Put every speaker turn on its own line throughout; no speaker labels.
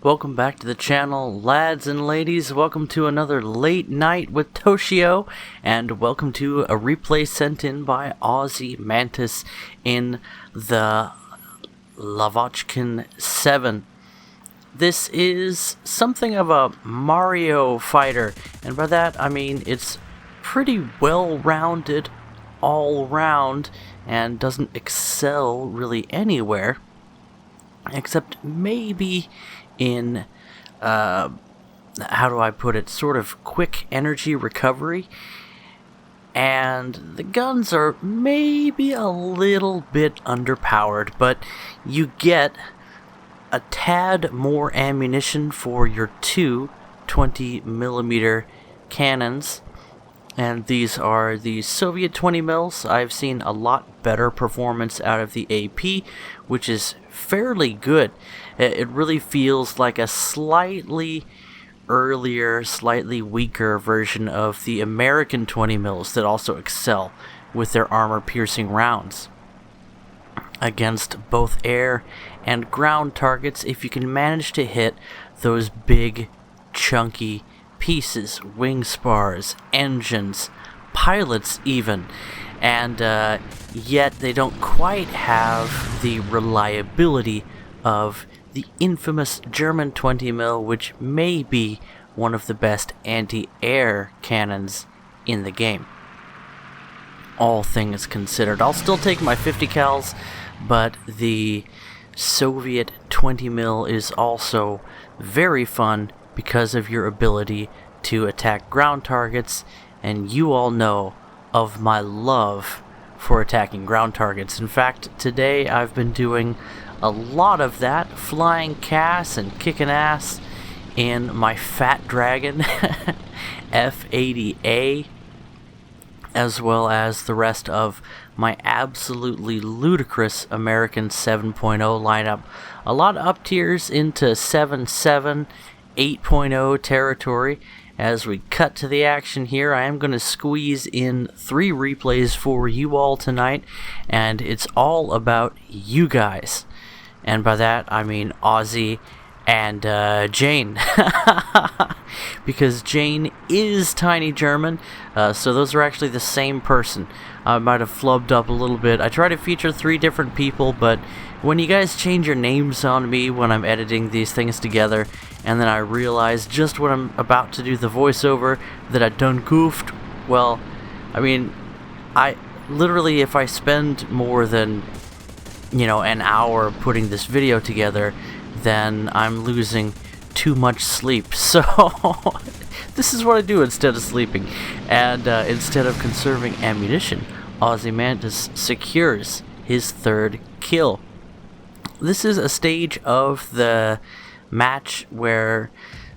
Welcome back to the channel, lads and ladies. Welcome to another late night with Toshio, and welcome to a replay sent in by Aussie Mantis in the Lavochkin 7. This is something of a Mario fighter, and by that I mean it's pretty well-rounded all round and doesn't excel really anywhere, except maybe in, how do I put it, sort of quick energy recovery. And the guns are maybe a little bit underpowered, but you get a tad more ammunition for your two 20mm cannons. And these are the Soviet 20 mils. I've seen a lot better performance out of the AP, which is fairly good. It really feels like a slightly earlier, slightly weaker version of the American 20 mils that also excel with their armor-piercing rounds. Against both air and ground targets, if you can manage to hit those big, chunky pieces, wing spars, engines, pilots even, and yet they don't quite have the reliability of the infamous German 20mm, which may be one of the best anti-air cannons in the game. All things considered, I'll still take my 50 cals, but the Soviet 20mm is also very fun because of your ability to attack ground targets, and you all know of my love for attacking ground targets. In fact, today I've been doing a lot of that, flying Cass and kicking ass in my Fat Dragon F80A, as well as the rest of my absolutely ludicrous American 7.0 lineup. A lot of up tiers into 7.7, 8.0 territory. As we cut to the action here, I am going to squeeze in 3 replays for you all tonight, and it's all about you guys. And by that, I mean Aussie and Jane. Because Jane is Tiny German, so those are actually the same person. I might have flubbed up a little bit. I try to feature 3 different people, but when you guys change your names on me when I'm editing these things together, and then I realize just when I'm about to do the voiceover that I done goofed, well, I mean, I literally, if I spend more than, an hour putting this video together, then I'm losing too much sleep. So this is what I do instead of sleeping. And instead of conserving ammunition, Aussie Mantis secures his 3rd kill. This is a stage of the match where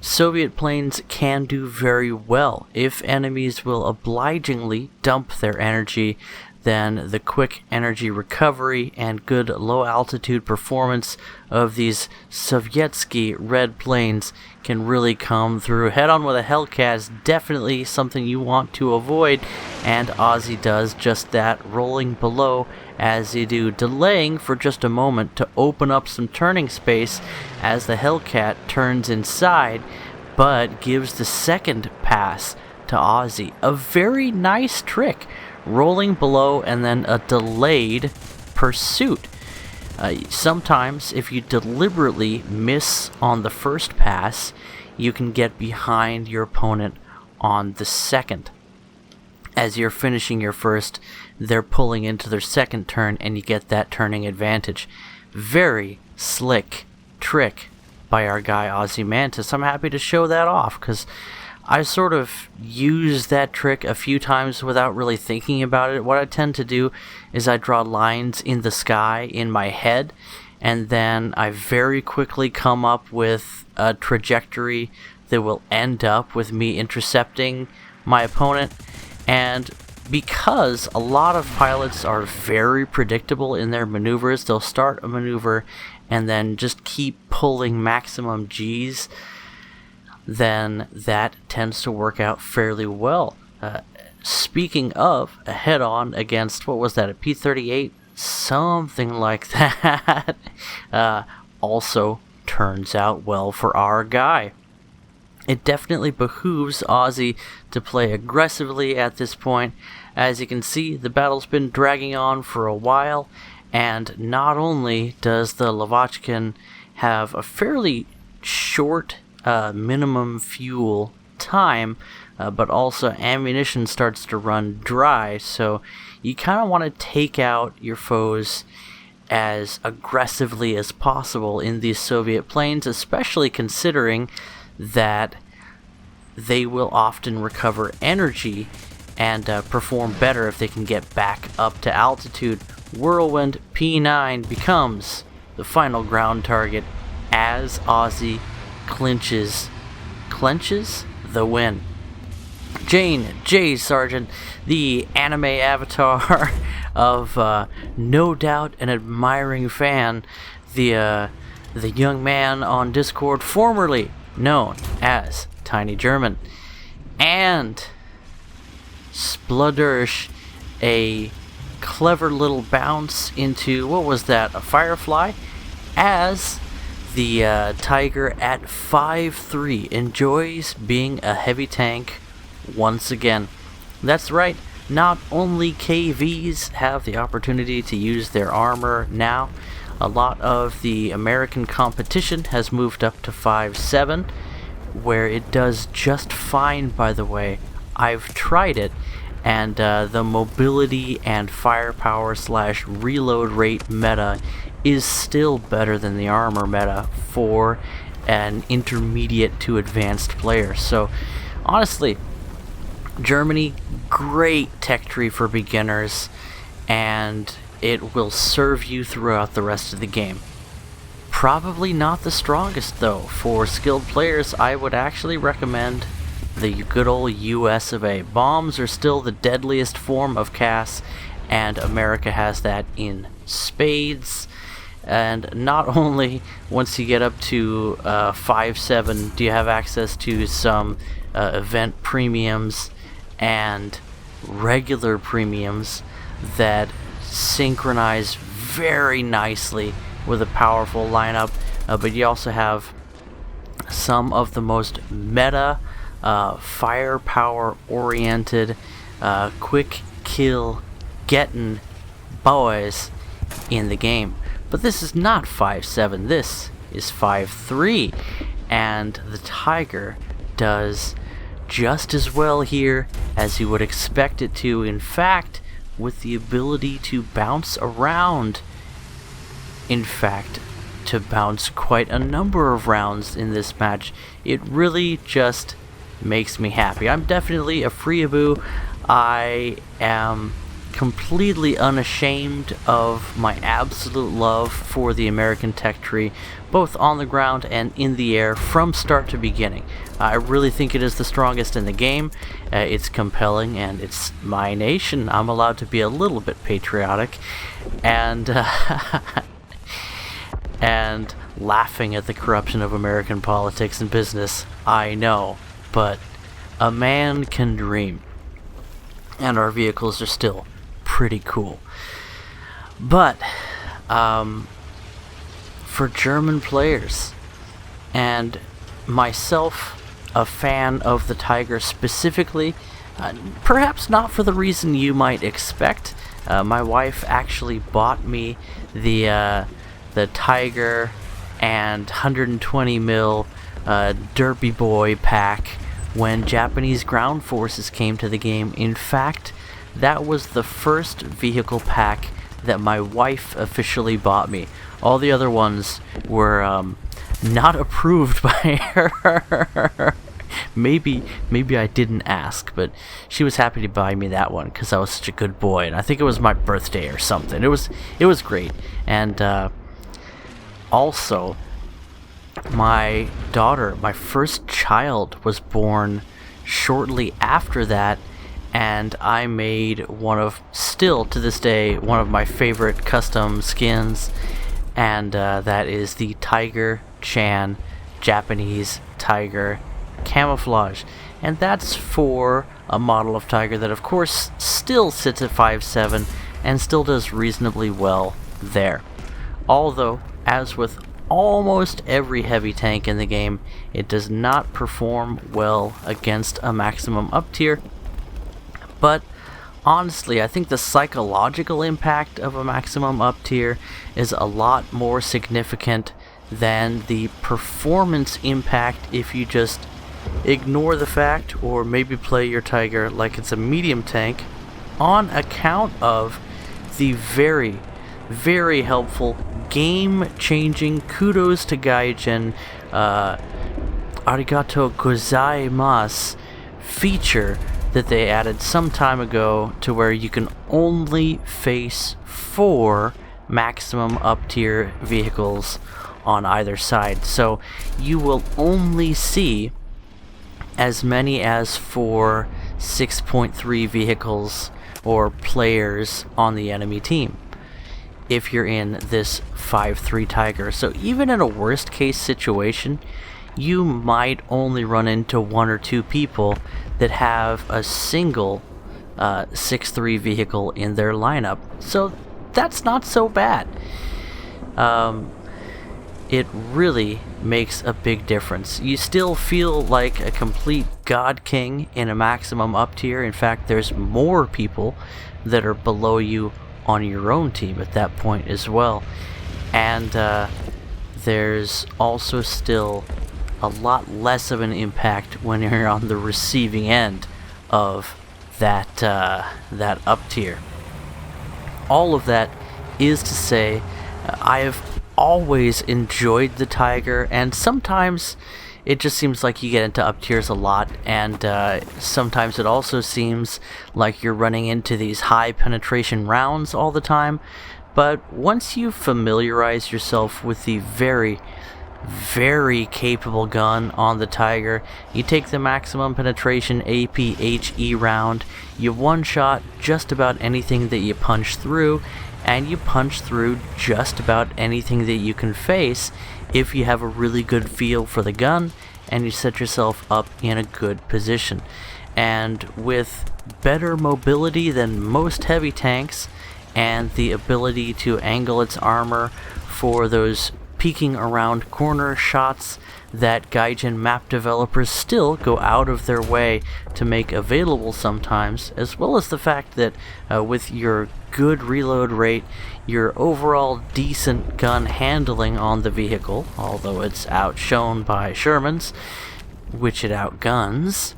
Soviet planes can do very well. If enemies will obligingly dump their energy, then the quick energy recovery and good low altitude performance of these Sovietsky red planes can really come through. Head on with a Hellcat is definitely something you want to avoid, and Aussie does just that, rolling below as you do, delaying for just a moment to open up some turning space as the Hellcat turns inside, but gives the second pass to Aussie. A very nice trick, rolling below and then a delayed pursuit. Sometimes, if you deliberately miss on the first pass, you can get behind your opponent on the second. As you're finishing your first, they're pulling into their second turn, and you get that turning advantage. Very slick trick by our guy Aussie Mantis. I'm happy to show that off, because I sort of used that trick a few times without really thinking about it. What I tend to do is I draw lines in the sky in my head, and then I very quickly come up with a trajectory that will end up with me intercepting my opponent. And because a lot of pilots are very predictable in their maneuvers, they'll start a maneuver and then just keep pulling maximum Gs, then that tends to work out fairly well. Speaking of a head-on against, what was that, a P-38? Something like that. Also turns out well for our guy. It definitely behooves Ozzy to play aggressively at this point. As you can see, the battle's been dragging on for a while, and not only does the Lavochkin have a fairly short minimum fuel time, but also ammunition starts to run dry, so you kind of want to take out your foes as aggressively as possible in these Soviet planes, especially considering that they will often recover energy and perform better if they can get back up to altitude. Whirlwind P9 becomes the final ground target as Ozzy clenches the win. Jane J. Sargent, the anime avatar of no doubt an admiring fan, the young man on Discord formerly known as Tiny German, and Spluddersh, a clever little bounce into, what was that, a Firefly, as the Tiger at 5-3 enjoys being a heavy tank once again. That's right, not only KVs have the opportunity to use their armor now, a lot of the American competition has moved up to 5-7, where it does just fine, by the way. I've tried it, and the mobility and firepower / reload rate meta is still better than the armor meta for an intermediate to advanced player. So honestly, Germany, great tech tree for beginners, and it will serve you throughout the rest of the game. Probably not the strongest though. For skilled players, I would actually recommend the good old US of A. Bombs are still the deadliest form of CAS, and America has that in spades. And not only once you get up to 5-7 do you have access to some event premiums and regular premiums that synchronize very nicely with a powerful lineup, but you also have some of the most meta, firepower oriented, quick kill getting boys in the game. But this is not 5-7, this is 5-3, and the Tiger does just as well here as you would expect it to. In fact, with the ability to bounce around, in fact, to bounce quite a number of rounds in this match, it really just makes me happy. I'm definitely a freeaboo. I am completely unashamed of my absolute love for the American tech tree, both on the ground and in the air from start to beginning. I really think it is the strongest in the game. It's compelling, and it's my nation. I'm allowed to be a little bit patriotic, and and laughing at the corruption of American politics and business. I know, but a man can dream, and our vehicles are still pretty cool. But for German players, and myself, a fan of the Tiger specifically, perhaps not for the reason you might expect. My wife actually bought me the Tiger and 120 mil Derby Boy pack when Japanese ground forces came to the game. In fact, that was the first vehicle pack that my wife officially bought me. All the other ones were not approved by her. Maybe I didn't ask, but she was happy to buy me that one because I was such a good boy, and I think it was my birthday or something. It was great. And also, my daughter, my first child, was born shortly after that, and I made still to this day, one of my favorite custom skins, and that is the Tiger Chan Japanese Tiger camouflage. And that's for a model of Tiger that, of course, still sits at 5-7 and still does reasonably well there. Although, as with almost every heavy tank in the game, it does not perform well against a maximum up tier. But honestly, I think the psychological impact of a maximum up tier is a lot more significant than the performance impact if you just ignore the fact, or maybe play your Tiger like it's a medium tank, on account of the very, very helpful, game-changing, kudos to Gaijin, arigato gozaimasu feature that they added some time ago, to where you can only face 4 maximum up tier vehicles on either side. So you will only see as many as 4 6.3 vehicles or players on the enemy team if you're in this 5-3 Tiger. So even in a worst case situation, you might only run into 1 or 2 people that have a single 6-3 vehicle in their lineup. So that's not so bad. It really makes a big difference. You still feel like a complete god king in a maximum up tier. In fact, there's more people that are below you on your own team at that point as well. And there's also still a lot less of an impact when you're on the receiving end of that up tier. All of that is to say, I have always enjoyed the Tiger, and sometimes it just seems like you get into up tiers a lot, and sometimes it also seems like you're running into these high penetration rounds all the time. But once you familiarize yourself with the very, very capable gun on the Tiger, you take the maximum penetration APHE round, you one-shot just about anything that you punch through, and you punch through just about anything that you can face if you have a really good feel for the gun and you set yourself up in a good position. And with better mobility than most heavy tanks, and the ability to angle its armor for those peeking around corner shots that Gaijin map developers still go out of their way to make available sometimes, as well as the fact that with your good reload rate, your overall decent gun handling on the vehicle, although it's outshone by Sherman's, which it outguns,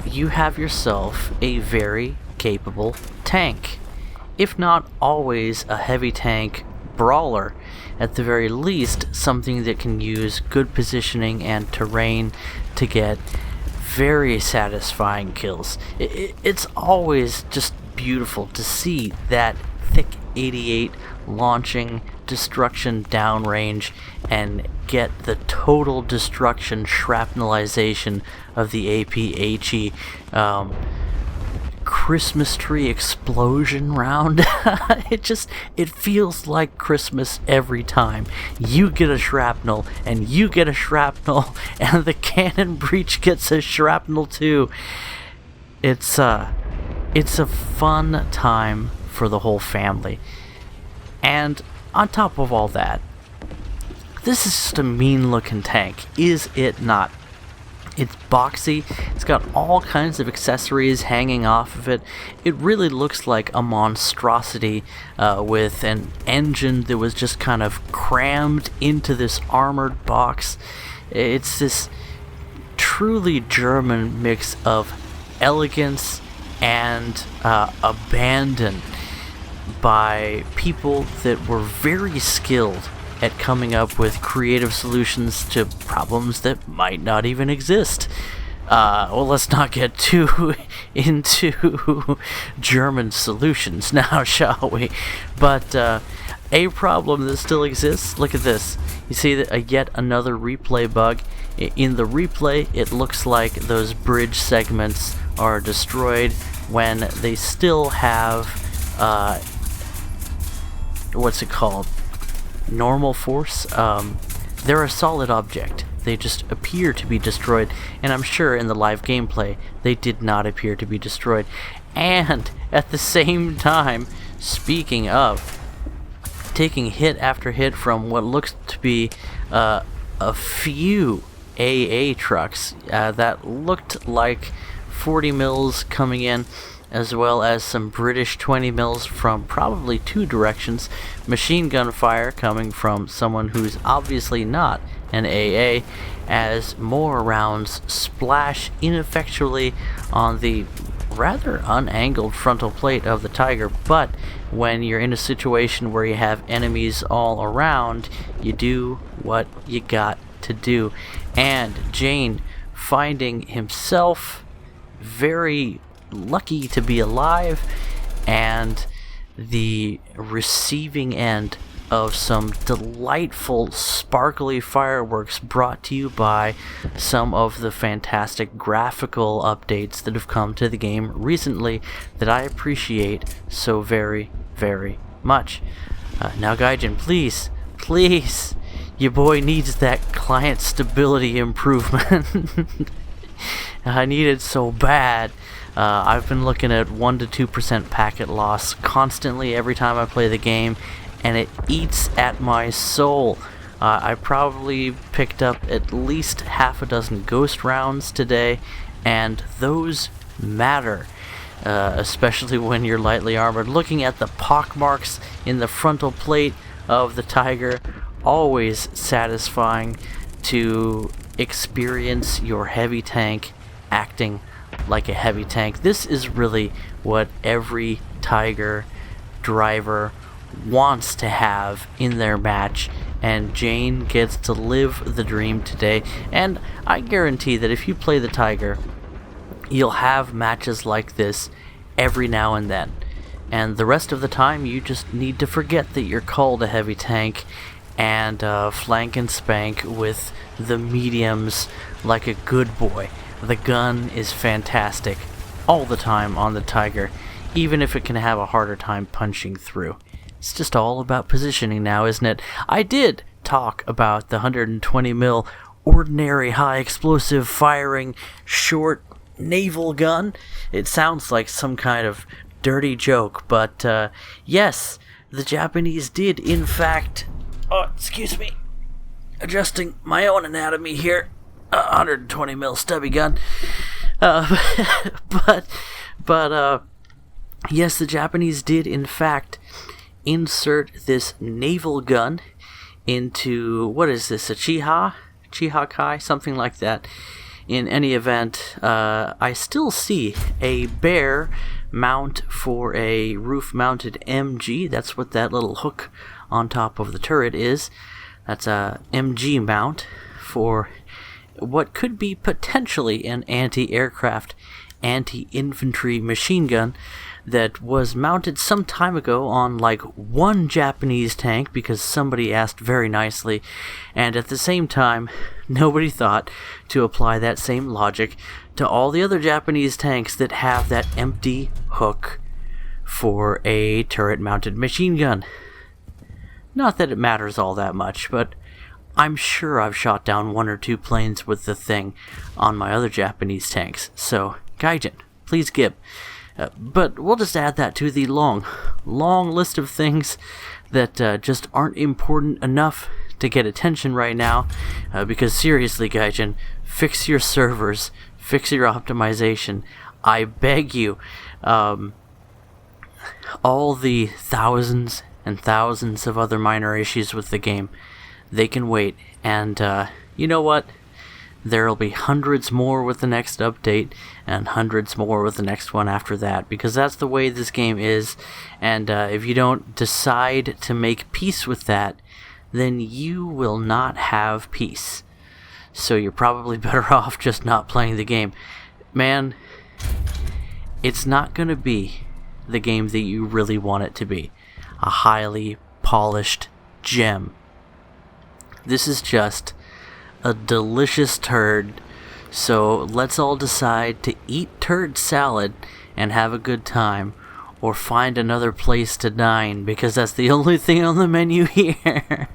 you have yourself a very capable tank. If not always a heavy tank brawler, at the very least something that can use good positioning and terrain to get very satisfying kills. It's always just beautiful to see that thick 88 launching destruction downrange and get the total destruction shrapnelization of the APHE Christmas tree explosion round. It feels like Christmas every time. You get a shrapnel, and you get a shrapnel, and the cannon breech gets a shrapnel too. It's a fun time for the whole family. And on top of all that, this is just a mean looking tank, is it not? It's boxy, it's got all kinds of accessories hanging off of it. It really looks like a monstrosity with an engine that was just kind of crammed into this armored box. It's this truly German mix of elegance and abandon by people that were very skilled at coming up with creative solutions to problems that might not even exist. Well, let's not get too into German solutions now, shall we? But a problem that still exists, look at this. You see that yet another replay bug. In the replay, it looks like those bridge segments are destroyed when they still have, what's it called? Normal force. They're a solid object. They just appear to be destroyed, and I'm sure in the live gameplay they did not appear to be destroyed. And at the same time, speaking of, taking hit after hit from what looks to be a few AA trucks that looked like 40 mils coming in, as well as some British 20 mils from probably two directions. Machine gun fire coming from someone who's obviously not an AA, as more rounds splash ineffectually on the rather unangled frontal plate of the Tiger. But when you're in a situation where you have enemies all around, you do what you got to do. And Jane, finding himself very lucky to be alive, and the receiving end of some delightful sparkly fireworks brought to you by some of the fantastic graphical updates that have come to the game recently that I appreciate so very, very much. Now Gaijin, please, your boy needs that client stability improvement. I need it so bad. I've been looking at 1 to 2% packet loss constantly every time I play the game, and it eats at my soul. I probably picked up at least half a dozen ghost rounds today, and those matter, especially when you're lightly armored. Looking at the pockmarks in the frontal plate of the Tiger, always satisfying to experience your heavy tank acting like a heavy tank. This is really what every Tiger driver wants to have in their match, and Jane gets to live the dream today. And I guarantee that if you play the Tiger, you'll have matches like this every now and then, and the rest of the time you just need to forget that you're called a heavy tank and flank and spank with the mediums like a good boy. The gun is fantastic all the time on the Tiger, even if it can have a harder time punching through. It's just all about positioning now, isn't it? I did talk about the 120 mil ordinary high explosive firing short naval gun. It sounds like some kind of dirty joke, but yes, the Japanese did in fact, excuse me, adjusting my own anatomy here, 120 mil stubby gun. But yes, the Japanese did in fact insert this naval gun into, what is this, a Chiha Kai, something like that. In any event, I still see a bare mount for a roof-mounted MG. That's what that little hook on top of the turret is. That's a MG mount for what could be potentially an anti-aircraft, anti-infantry machine gun that was mounted some time ago on like one Japanese tank because somebody asked very nicely, and at the same time nobody thought to apply that same logic to all the other Japanese tanks that have that empty hook for a turret-mounted machine gun. Not that it matters all that much, but I'm sure I've shot down 1 or 2 planes with the thing on my other Japanese tanks. So, Gaijin, please gib. But we'll just add that to the long list of things that just aren't important enough to get attention right now. Because seriously, Gaijin, fix your servers, fix your optimization. I beg you. All the thousands and thousands of other minor issues with the game, they can wait. And you know what? There'll be hundreds more with the next update, and hundreds more with the next one after that, because that's the way this game is, and if you don't decide to make peace with that, then you will not have peace. So you're probably better off just not playing the game. Man, it's not going to be the game that you really want it to be. A highly polished gem. This is just a delicious turd, so let's all decide to eat turd salad and have a good time, or find another place to dine, because that's the only thing on the menu here.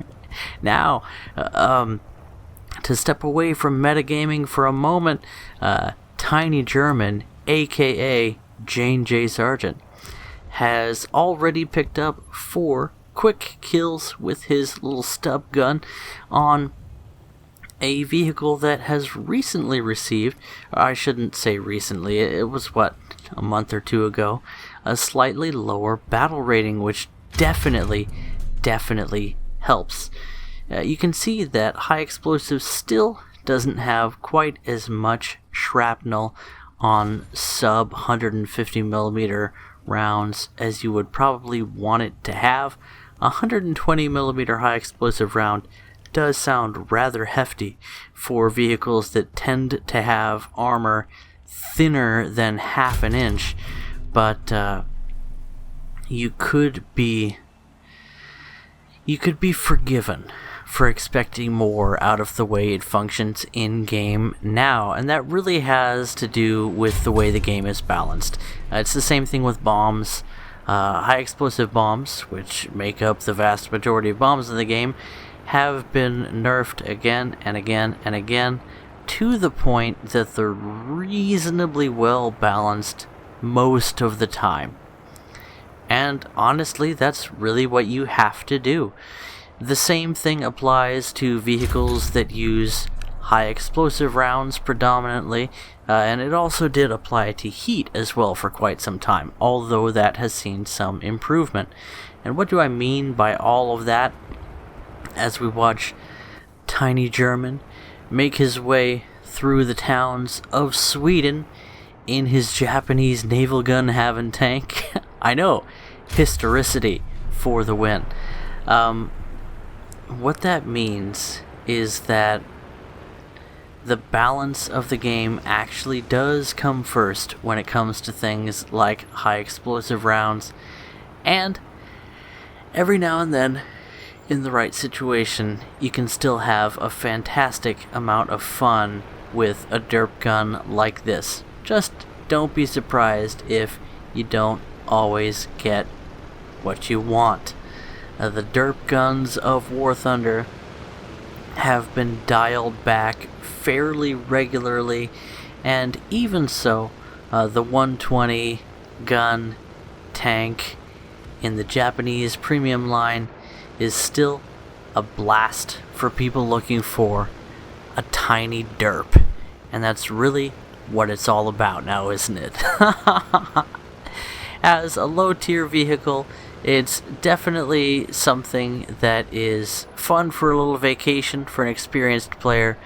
Now, to step away from metagaming for a moment, Tiny German, aka Jane J. Sargent, has already picked up 4 quick kills with his little stub gun on a vehicle that has recently received, or I shouldn't say recently, it was a month or two ago, a slightly lower battle rating, which definitely helps. You can see that high explosive still doesn't have quite as much shrapnel on sub 150 millimeter rounds as you would probably want it to have. A 120 millimeter high explosive round does sound rather hefty for vehicles that tend to have armor thinner than half an inch, but you could be forgiven for expecting more out of the way it functions in-game now, and that really has to do with the way the game is balanced. It's the same thing with bombs. High explosive bombs, which make up the vast majority of bombs in the game, have been nerfed again and again and again, to the point that they're reasonably well balanced most of the time. And honestly, that's really what you have to do. The same thing applies to vehicles that use high explosive rounds predominantly, and it also did apply to heat as well for quite some time, although that has seen some improvement. And what do I mean by all of that? As we watch Tiny German make his way through the towns of Sweden in his Japanese naval gun having tank. I know, historicity for the win. What that means is that the balance of the game actually does come first when it comes to things like high explosive rounds, and every now and then, in the right situation, you can still have a fantastic amount of fun with a derp gun like this. Just don't be surprised if you don't always get what you want. The derp guns of War Thunder have been dialed back fairly regularly, and even so, the 120 gun tank in the Japanese premium line is still a blast for people looking for a tiny derp. And that's really what it's all about now, isn't it? As a low tier vehicle, it's definitely something that is fun for a little vacation for an experienced player,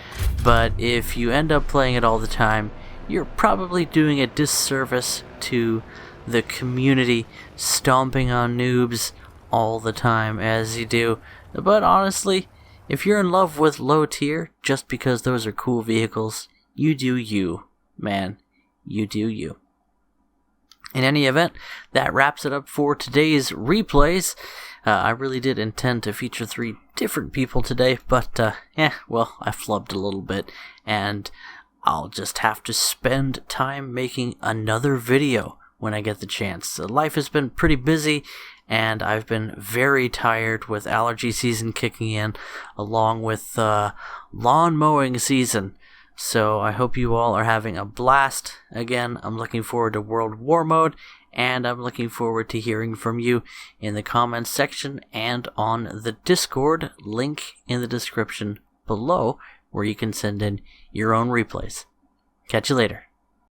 but if you end up playing it all the time, you're probably doing a disservice to the community stomping on noobs all the time as you do. But honestly, if you're in love with low tier just because those are cool vehicles, you do you, man. You do you. In any event, that wraps it up for today's replays. I really did intend to feature 3 different people today, but I flubbed a little bit, and I'll just have to spend time making another video when I get the chance. Life has been pretty busy, and I've been very tired with allergy season kicking in, along with lawn mowing season. So I hope you all are having a blast. Again, I'm looking forward to World War Mode, and I'm looking forward to hearing from you in the comments section and on the Discord, link in the description below, where you can send in your own replays. Catch you later.